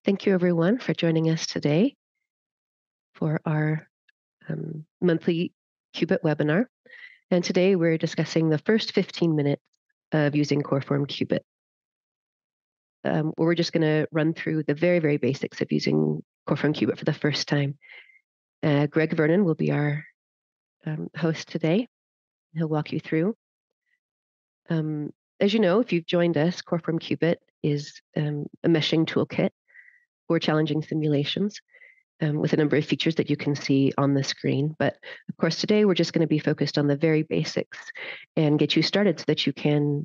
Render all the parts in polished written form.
Thank you, everyone, for joining us today for our monthly Cubit webinar. And today we're discussing the first 15 minutes of using Coreform Cubit. We're just going to run through the very, very basics of using Coreform Cubit for the first time. Greg Vernon will be our host today. He'll walk you through. As you know, if you've joined us, Coreform Cubit is a meshing toolkit for challenging simulations. With a number of features that you can see on the screen. But of course, today we're just going to be focused on the very basics and get you started so that you can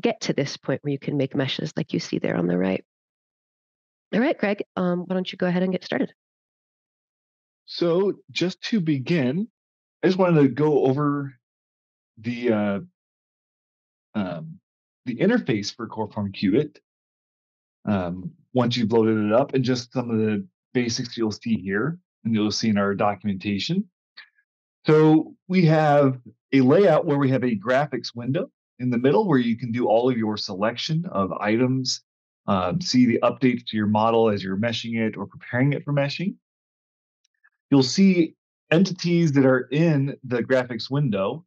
get to this point where you can make meshes like you see there on the right. All right, Greg, why don't you go ahead and get started? So just to begin, I just wanted to go over the interface for Coreform Cubit once you've loaded it up, and just some of the basics you'll see here, and you'll see in our documentation. So we have a layout where we have a graphics window in the middle where you can do all of your selection of items, see the updates to your model as you're meshing it or preparing it for meshing. You'll see entities that are in the graphics window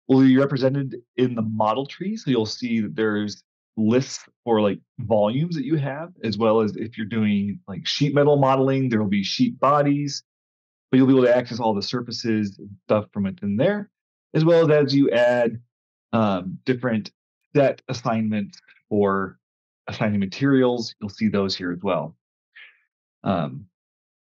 will be represented in the model tree. So you'll see that there's lists for like volumes that you have, as well as if you're doing like sheet metal modeling, there will be sheet bodies, but you'll be able to access all the surfaces and stuff from within there, as well as you add different set assignments for assigning materials. You'll see those here as well.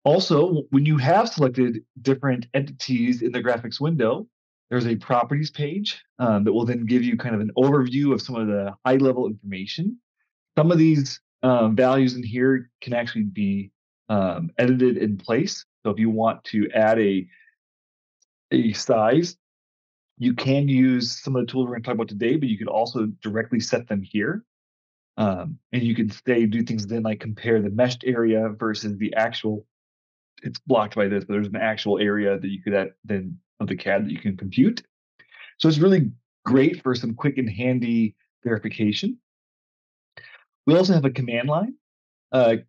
Also, when you have selected different entities in the graphics window, there's a properties page that will then give you kind of an overview of some of the high-level information. Some of these values in here can actually be edited in place. So if you want to add a size, you can use some of the tools we're going to talk about today, but you could also directly set them here. And you can do things then like compare the meshed area versus the actual. It's blocked by this, but there's an actual area that you could add then of the CAD that you can compute. So it's really great for some quick and handy verification. We also have a command line.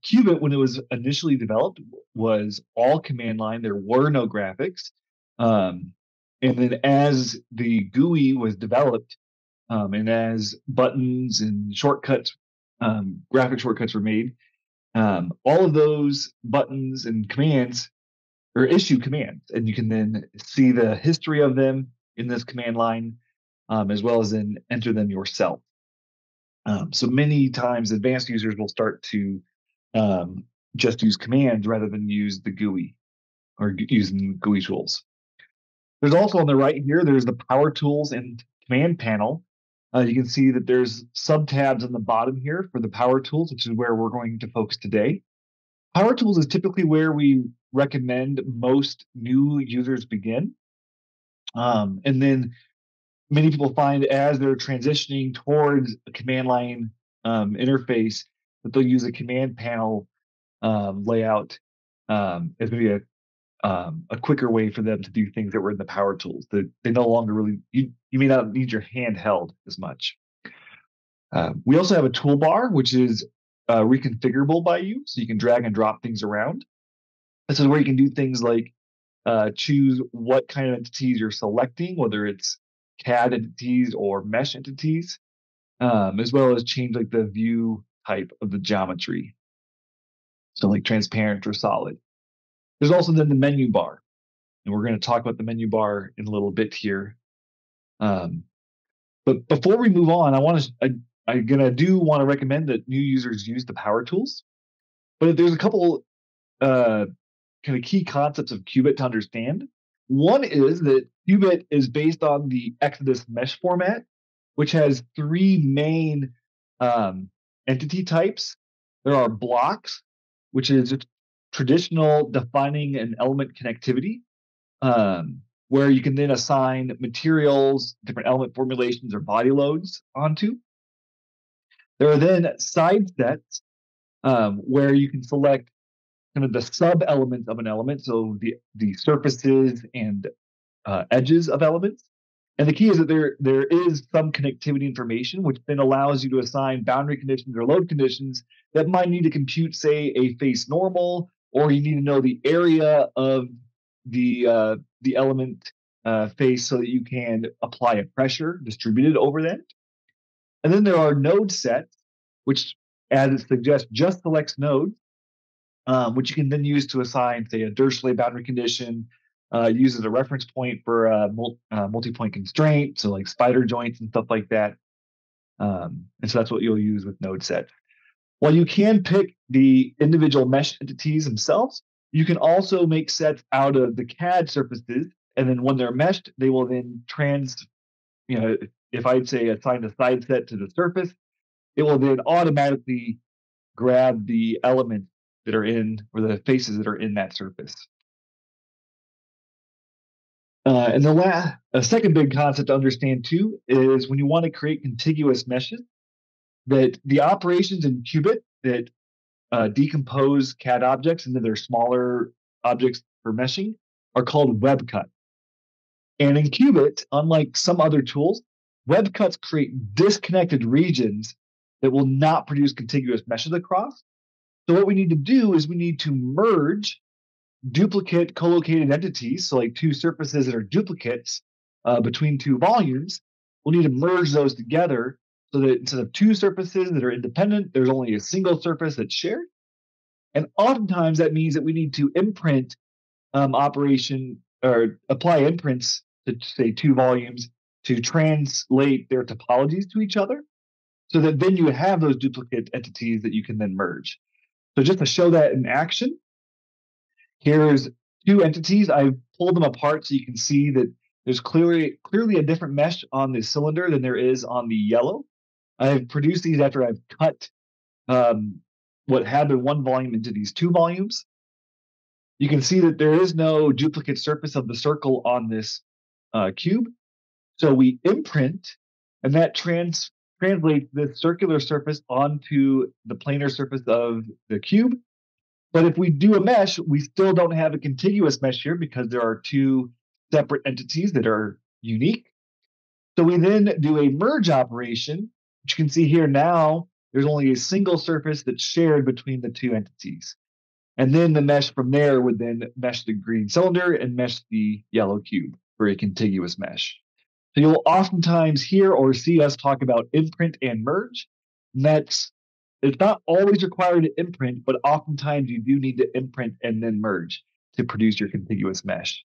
Cubit, when it was initially developed, was all command line. There were no graphics. And then as the GUI was developed, and as buttons and shortcuts, graphic shortcuts were made, all of those buttons and commands or issue commands, and you can then see the history of them in this command line, as well as then enter them yourself. So many times advanced users will start to just use commands rather than use the GUI or using GUI tools. There's also on the right here, there's the power tools and command panel. You can see that there's sub-tabs on the bottom here for the power tools, which is where we're going to focus today. Power tools is typically where we recommend most new users begin. And then many people find as they're transitioning towards a command line interface that they'll use a command panel layout as maybe a quicker way for them to do things that were in the power tools. That they no longer really, you may not need your hand held as much. We also have a toolbar, which is reconfigurable by you, so you can drag and drop things around. This is where you can do things like choose what kind of entities you're selecting, whether it's CAD entities or mesh entities, as well as change like the view type of the geometry. So like transparent or solid. There's also then the menu bar, and we're going to talk about the menu bar in a little bit here. But before we move on, I want to recommend that new users use the power tools. But there's a couple kind of key concepts of Cubit to understand. One is that Cubit is based on the Exodus mesh format, which has three main entity types. There are blocks, which is traditional defining an element connectivity, where you can then assign materials, different element formulations, or body loads onto. There are then side sets, where you can select kind of the sub-elements of an element, so the surfaces and edges of elements. And the key is that there is some connectivity information, which then allows you to assign boundary conditions or load conditions that might need to compute, say, a face normal, or you need to know the area of the element face so that you can apply a pressure distributed over that. And then there are node sets, which, as it suggests, just selects nodes, which you can then use to assign, say, a Dirichlet boundary condition, use as a reference point for multi-point constraint, so like spider joints and stuff like that. And so that's what you'll use with node sets. While you can pick the individual mesh entities themselves, you can also make sets out of the CAD surfaces, and then when they're meshed, they will then if I'd say assign a side set to the surface, it will then automatically grab the elements that are in, or the faces that are in that surface. And a second big concept to understand too is when you want to create contiguous meshes, that the operations in Cubit that decompose CAD objects into their smaller objects for meshing are called web cuts. And in Cubit, unlike some other tools, web cuts create disconnected regions that will not produce contiguous meshes across. So what we need to do is we need to merge duplicate co-located entities, so like two surfaces that are duplicates between two volumes. We'll need to merge those together so that instead of two surfaces that are independent, there's only a single surface that's shared. And oftentimes that means that we need to imprint operation or apply imprints to, say, two volumes to translate their topologies to each other so that then you have those duplicate entities that you can then merge. So just to show that in action, here's two entities. I've pulled them apart so you can see that there's clearly a different mesh on the cylinder than there is on the yellow. I've produced these after I've cut what had been one volume into these two volumes. You can see that there is no duplicate surface of the circle on this cube. So we imprint, and that translates this circular surface onto the planar surface of the cube. But if we do a mesh, we still don't have a contiguous mesh here because there are two separate entities that are unique. So we then do a merge operation, which you can see here now, there's only a single surface that's shared between the two entities. And then the mesh from there would then mesh the green cylinder and mesh the yellow cube for a contiguous mesh. So you'll oftentimes hear or see us talk about imprint and merge. And it's not always required to imprint, but oftentimes you do need to imprint and then merge to produce your contiguous mesh.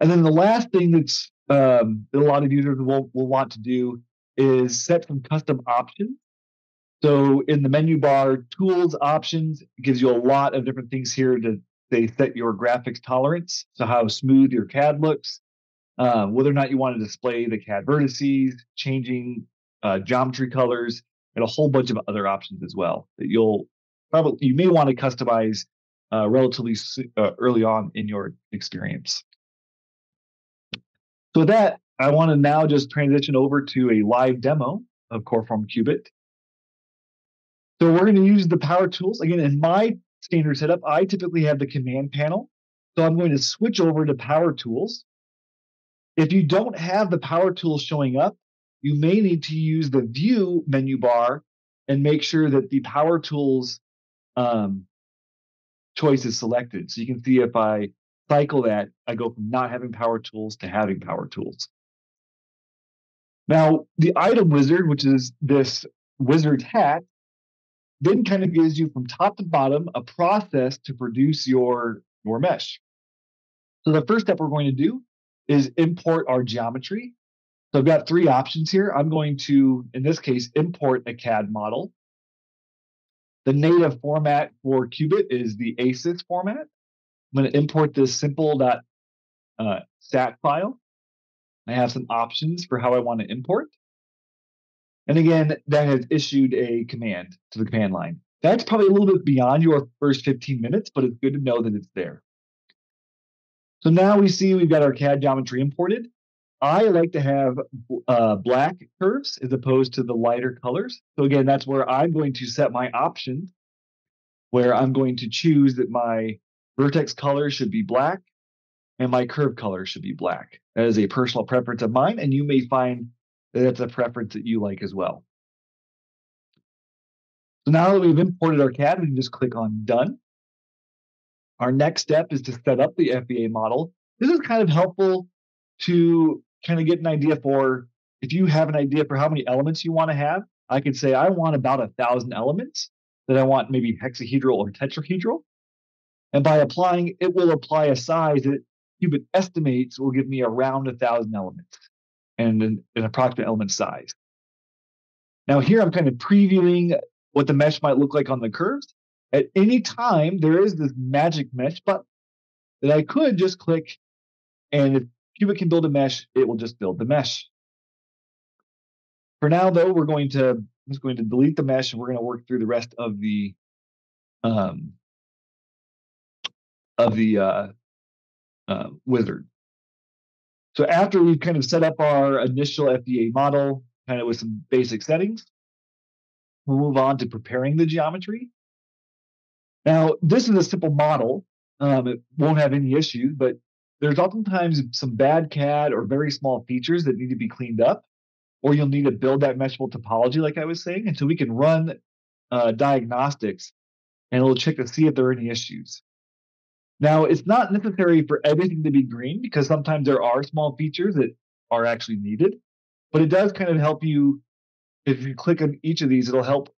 And then the last thing that a lot of users will want to do is set some custom options. So in the menu bar, tools, options, it gives you a lot of different things here to set your graphics tolerance, so how smooth your CAD looks, whether or not you want to display the CAD vertices, changing geometry colors, and a whole bunch of other options as well that you may want to customize relatively early on in your experience. So with that, I want to now just transition over to a live demo of Coreform Cubit. So we're going to use the power tools. Again, in my standard setup, I typically have the command panel. So I'm going to switch over to power tools. If you don't have the power tools showing up, you may need to use the view menu bar and make sure that the power tools choice is selected. So you can see if I cycle that, I go from not having power tools to having power tools. Now, the item wizard, which is this wizard's hat, then kind of gives you from top to bottom a process to produce your mesh. So the first step we're going to do is import our geometry. So I've got three options here. I'm going to, in this case, import a CAD model. The native format for Cubit is the ASYS format. I'm going to import this simple.stat file. I have some options for how I want to import. And again, that has issued a command to the command line. That's probably a little bit beyond your first 15 minutes, but it's good to know that it's there. So now we see we've got our CAD geometry imported. I like to have black curves as opposed to the lighter colors. So again, that's where I'm going to set my options, where I'm going to choose that my vertex color should be black and my curve color should be black. That is a personal preference of mine, and you may find that it's a preference that you like as well. So now that we've imported our CAD, we can just click on Done. Our next step is to set up the FBA model. This is kind of helpful to kind of get an idea for if you have an idea for how many elements you want to have. I could say I want about 1,000 elements that I want maybe hexahedral or tetrahedral. And by applying, it will apply a size that Cubit estimates will give me around 1,000 elements and an approximate element size. Now here I'm kind of previewing what the mesh might look like on the curves. At any time, there is this magic mesh button that I could just click, and if Cubit can build a mesh, it will just build the mesh. For now, though, I'm just going to delete the mesh, and we're going to work through the rest of the wizard. So after we've kind of set up our initial FBA model, kind of with some basic settings, we'll move on to preparing the geometry. Now, this is a simple model. It won't have any issues, but there's oftentimes some bad CAD or very small features that need to be cleaned up, or you'll need to build that meshable topology, like I was saying, and so we can run diagnostics, and it'll check to see if there are any issues. Now, it's not necessary for everything to be green because sometimes there are small features that are actually needed, but it does kind of help you. If you click on each of these, it'll help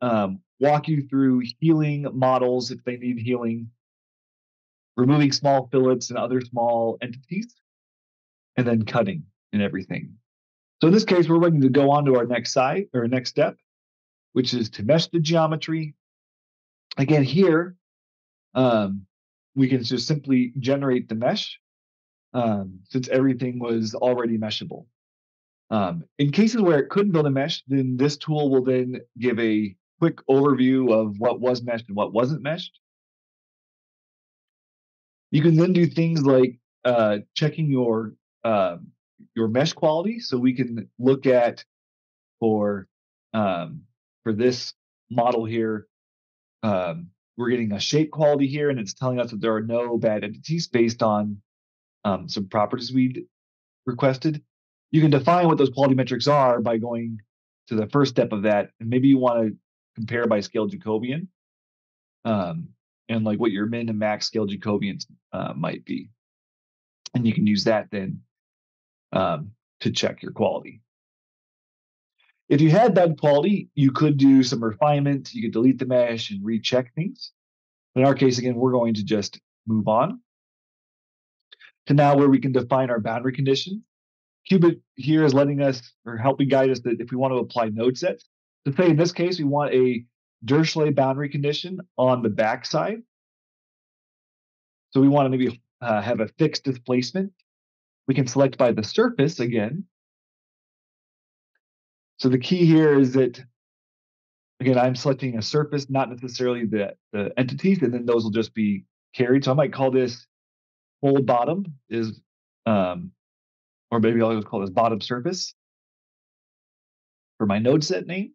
walk you through healing models if they need healing, removing small fillets and other small entities, and then cutting and everything. So in this case, we're ready to go on to our next step, which is to mesh the geometry. Again, here, we can just simply generate the mesh since everything was already meshable. In cases where it couldn't build a mesh, then this tool will then give a quick overview of what was meshed and what wasn't meshed. You can then do things like checking your mesh quality. So we can look at for this model here, we're getting a shape quality here, and it's telling us that there are no bad entities based on some properties we requested. You can define what those quality metrics are by going to the first step of that, and maybe you want to compare by scale Jacobian, and like what your min and max scale Jacobians might be, and you can use that then to check your quality. If you had bad quality, you could do some refinement. You could delete the mesh and recheck things. In our case, again, we're going to just move on to now where we can define our boundary conditions. Cubit here is letting us or helping guide us that if we want to apply node sets, to say in this case, we want a Dirichlet boundary condition on the back side. So we want to maybe have a fixed displacement. We can select by the surface again. So the key here is that, again, I'm selecting a surface, not necessarily the entities, and then those will just be carried. So I might call this fold bottom is, or maybe I'll just call this bottom surface for my node set name.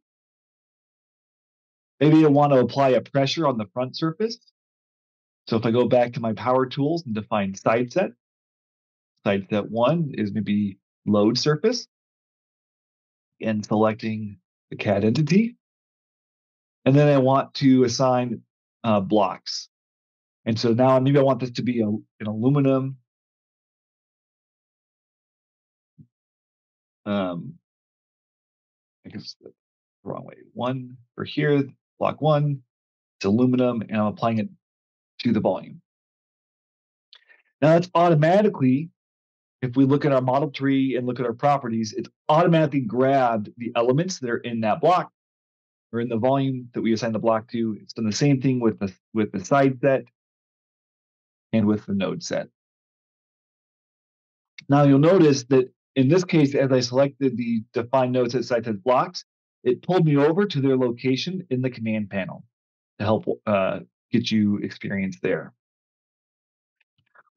Maybe I want to apply a pressure on the front surface. So if I go back to my power tools and define side set 1 is maybe load surface, and selecting the CAD entity. And then I want to assign blocks. And so now maybe I want this to be an aluminum. I guess the wrong way. One for here, block 1, it's aluminum, and I'm applying it to the volume. Now it's automatically, if we look at our model tree and look at our properties, it's automatically grabbed the elements that are in that block or in the volume that we assign the block to. It's done the same thing with the side set and with the node set. Now you'll notice that in this case, as I selected the define node set side set blocks, it pulled me over to their location in the command panel to help get you experience there.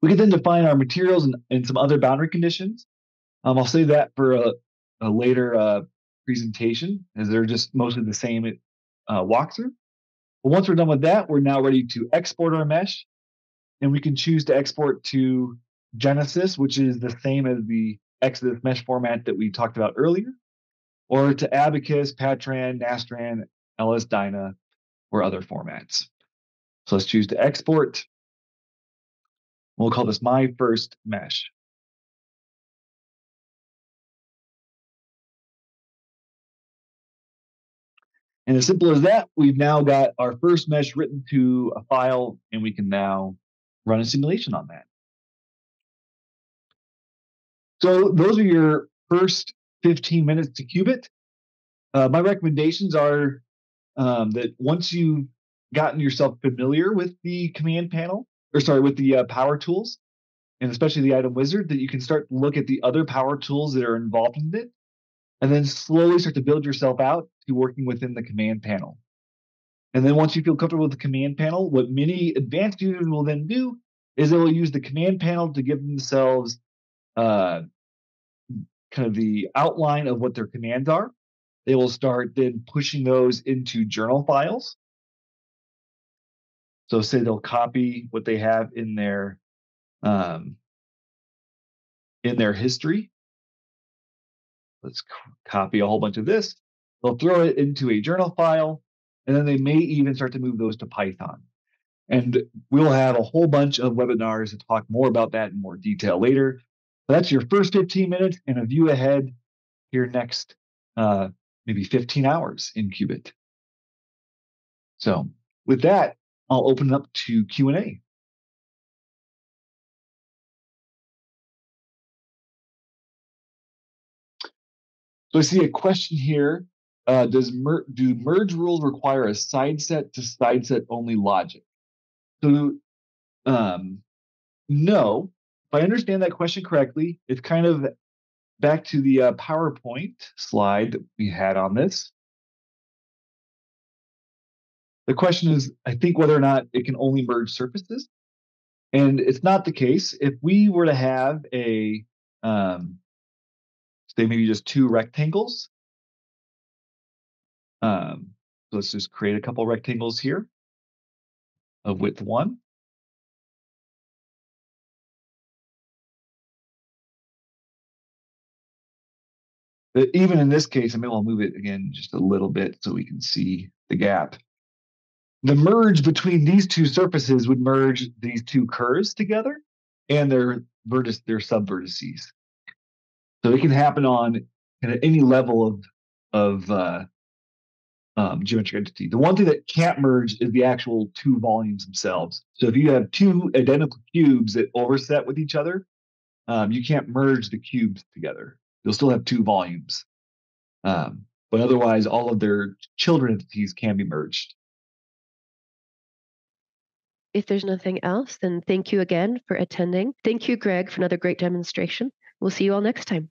We can then define our materials and some other boundary conditions. I'll save that for a later presentation, as they're just mostly the same walkthrough. But once we're done with that, we're now ready to export our mesh, and we can choose to export to Genesis, which is the same as the Exodus mesh format that we talked about earlier, or to Abacus, Patran, Nastran, LS-DYNA, or other formats. So let's choose to export. We'll call this my first mesh. And as simple as that, we've now got our first mesh written to a file, and we can now run a simulation on that. So those are your first 15 minutes to Qubit. My recommendations are that once you've gotten yourself familiar with the command panel, or sorry, with the power tools, and especially the item wizard, that you can start to look at the other power tools that are involved in it, and then slowly start to build yourself out to working within the command panel. And then once you feel comfortable with the command panel, what many advanced users will then do is they will use the command panel to give themselves kind of the outline of what their commands are. They will start then pushing those into journal files. So say they'll copy what they have in their history. Let's copy a whole bunch of this. They'll throw it into a journal file, and then they may even start to move those to Python. And we'll have a whole bunch of webinars to talk more about that in more detail later. But that's your first 15 minutes and a view ahead here next maybe 15 hours in Qubit. So with that, I'll open it up to Q&A. So I see a question here. Do merge rules require a side set to side set only logic? So no. If I understand that question correctly, it's kind of back to the PowerPoint slide that we had on this. The question is, I think, whether or not it can only merge surfaces. And it's not the case. If we were to have a, say maybe just two rectangles, let's just create a couple rectangles here of width 1. But even in this case, I mean, I'll move it again just a little bit so we can see the gap. The merge between these two surfaces would merge these two curves together and their subvertices. So it can happen on at any level of geometric entity. The one thing that can't merge is the actual two volumes themselves. So if you have two identical cubes that overset with each other, you can't merge the cubes together. You'll still have two volumes. But otherwise, all of their children entities can be merged. If there's nothing else, then thank you again for attending. Thank you, Greg, for another great demonstration. We'll see you all next time.